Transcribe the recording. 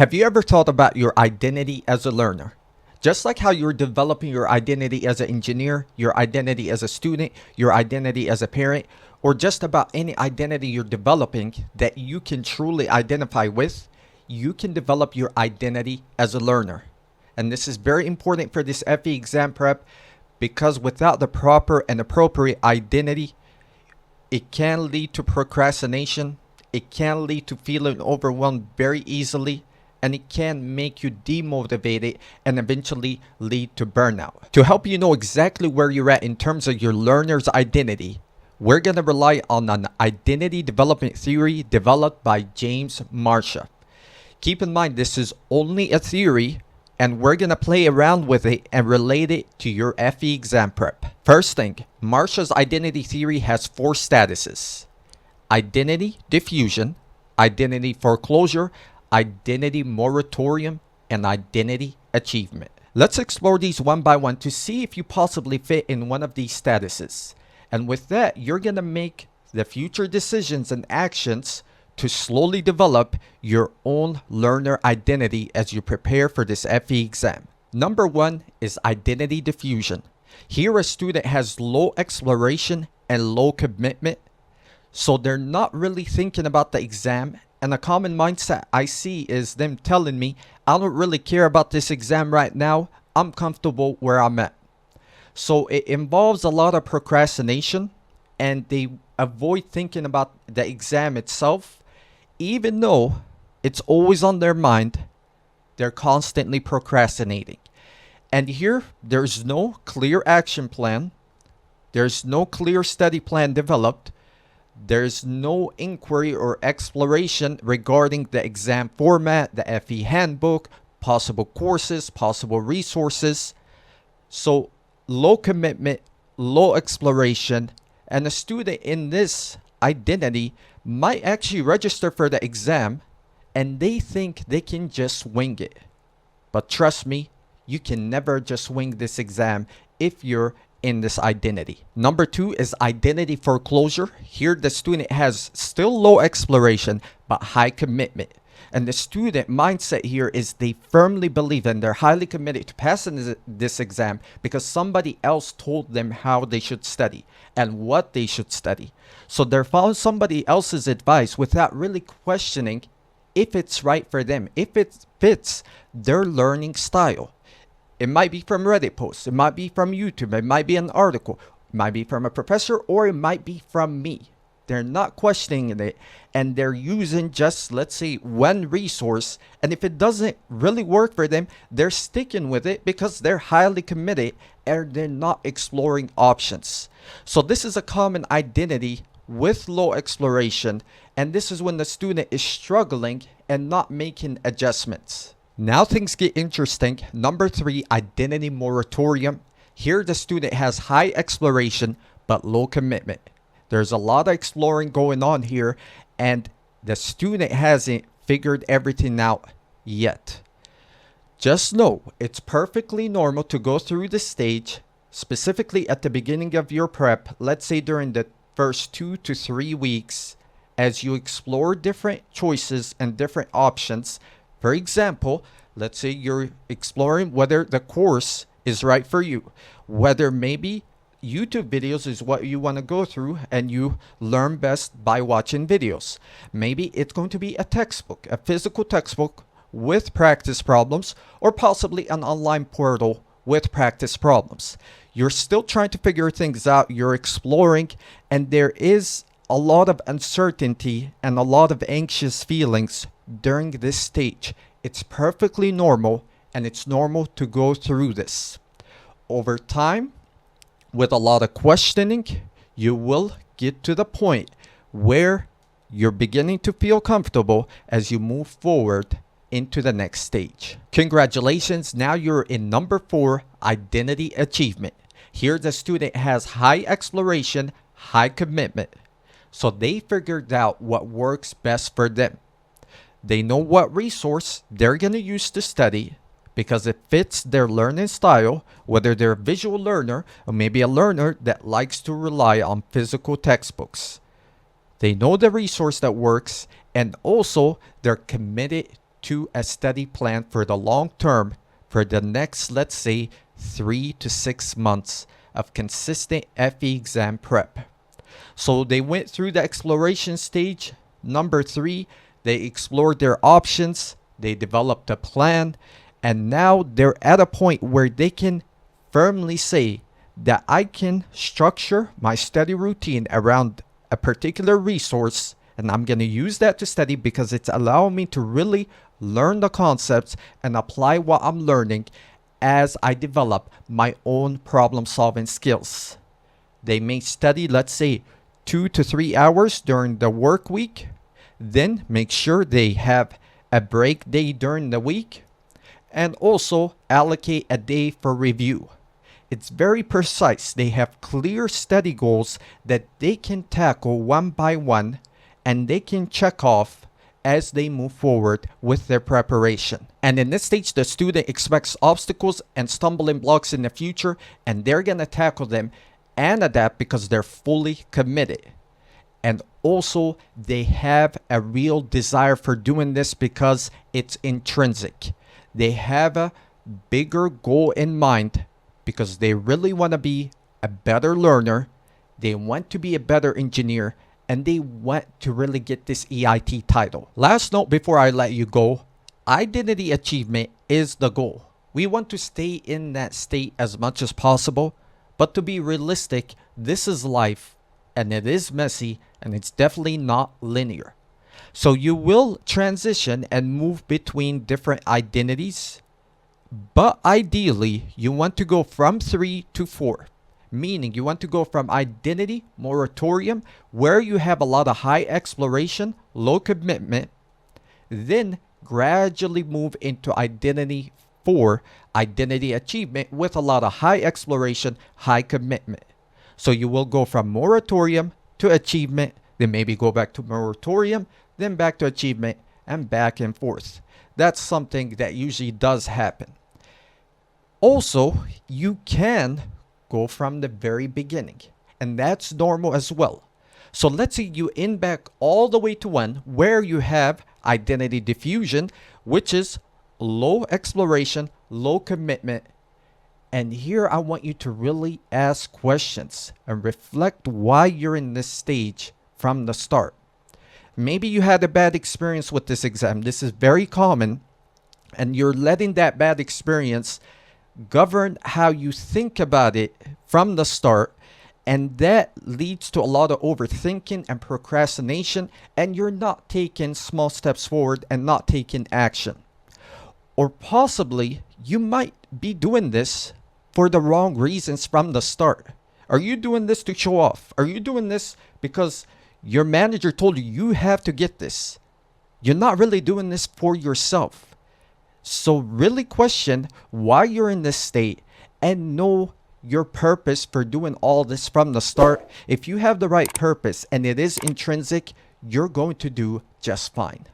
Have you ever thought about your identity as a learner? Just like how you're developing your identity as an engineer, your identity as a student, your identity as a parent, or just about any identity you're developing that you can truly identify with, you can develop your identity as a learner. And this is very important for this FE exam prep because without the proper and appropriate identity, it can lead to procrastination. It can lead to feeling overwhelmed very easily, and it can make you demotivated and eventually lead to burnout. To help you know exactly where you're at in terms of your learner's identity, we're going to rely on an identity development theory developed by James Marcia. Keep in mind, this is only a theory, and we're going to play around with it and relate it to your FE exam prep. First thing, Marcia's identity theory has 4 statuses: identity diffusion, identity foreclosure, identity moratorium, and identity achievement. Let's explore these one by one to see if you possibly fit in one of these statuses. And with that, you're going to make the future decisions and actions to slowly develop your own learner identity as you prepare for this FE exam. Number 1 is identity diffusion. Here a student has low exploration and low commitment, so they're not really thinking about the exam. And a common mindset I see is them telling me, I don't really care about this exam right now. I'm comfortable where I'm at. So it involves a lot of procrastination, and they avoid thinking about the exam itself. Even though it's always on their mind, they're constantly procrastinating. And here, there's no clear action plan. There's no clear study plan developed. There's no inquiry or exploration regarding the exam format, the FE handbook, possible courses, possible resources. So low commitment, low exploration, and a student in this identity might actually register for the exam and they think they can just wing it. But trust me, you can never just wing this exam if you're in this identity. Number 2 is identity foreclosure. Here the student has still low exploration but high commitment. And the student mindset here is they firmly believe and they're highly committed to passing this exam because somebody else told them how they should study and what they should study. So they're following somebody else's advice without really questioning if it's right for them, if it fits their learning style. It might be from Reddit posts, it might be from YouTube, it might be an article, it might be from a professor, or it might be from me. They're not questioning it, and they're using just, let's say, one resource, and if it doesn't really work for them, they're sticking with it because they're highly committed and they're not exploring options. So this is a common identity with low exploration, and this is when the student is struggling and not making adjustments. Now things get interesting. Number 3, identity moratorium. Here the student has high exploration but low commitment. There's a lot of exploring going on here, and the student hasn't figured everything out yet. Just know it's perfectly normal to go through this stage, specifically at the beginning of your prep, let's say during the first 2 to 3 weeks, as you explore different choices and different options. For example, let's say you're exploring whether the course is right for you, whether maybe YouTube videos is what you want to go through and you learn best by watching videos. Maybe it's going to be a textbook, a physical textbook with practice problems, or possibly an online portal with practice problems. You're still trying to figure things out, you're exploring, and there is a lot of uncertainty and a lot of anxious feelings during this stage. It's perfectly normal, and it's normal to go through this. Over time, with a lot of questioning, you will get to the point where you're beginning to feel comfortable as you move forward into the next stage. Congratulations, now you're in number 4, identity achievement. Here the student has high exploration, high commitment. So they figured out what works best for them. They know what resource they're going to use to study because it fits their learning style, whether they're a visual learner or maybe a learner that likes to rely on physical textbooks. They know the resource that works, and also they're committed to a study plan for the long term for the next, let's say, 3 to 6 months of consistent FE exam prep. So they went through the exploration stage. Number 3, they explored their options, they developed a plan, and now they're at a point where they can firmly say that I can structure my study routine around a particular resource, and I'm going to use that to study because it's allowing me to really learn the concepts and apply what I'm learning as I develop my own problem solving skills. They may study, let's say, 2 to 3 hours during the work week, then make sure they have a break day during the week, and also allocate a day for review. It's very precise. They have clear study goals that they can tackle one by one, and they can check off as they move forward with their preparation. And in this stage, the student expects obstacles and stumbling blocks in the future, and they're going to tackle them and adapt because they're fully committed. And also, they have a real desire for doing this because it's intrinsic. They have a bigger goal in mind because they really want to be a better learner, they want to be a better engineer, and they want to really get this EIT title. Last note before I let you go, identity achievement is the goal. We want to stay in that state as much as possible, but to be realistic, this is life, and it is messy, and it's definitely not linear. So you will transition and move between different identities, but ideally, you want to go from 3 to 4, meaning you want to go from identity, moratorium, where you have a lot of high exploration, low commitment, then gradually move into identity 4, identity achievement, with a lot of high exploration, high commitment. So you will go from moratorium to achievement, then maybe go back to moratorium, then back to achievement, and back and forth. That's something that usually does happen. Also, you can go from the very beginning, and that's normal as well. So let's say you end back all the way to 1, where you have identity diffusion, which is low exploration, low commitment. And here I want you to really ask questions and reflect why you're in this stage from the start. Maybe you had a bad experience with this exam. This is very common, and you're letting that bad experience govern how you think about it from the start, and that leads to a lot of overthinking and procrastination, and you're not taking small steps forward and not taking action. Or possibly you might be doing this for the wrong reasons from the start. Are you doing this to show off? Are you doing this because your manager told you you have to get this? You're not really doing this for yourself. So really question why you're in this state and know your purpose for doing all this from the start. If you have the right purpose and it is intrinsic, you're going to do just fine.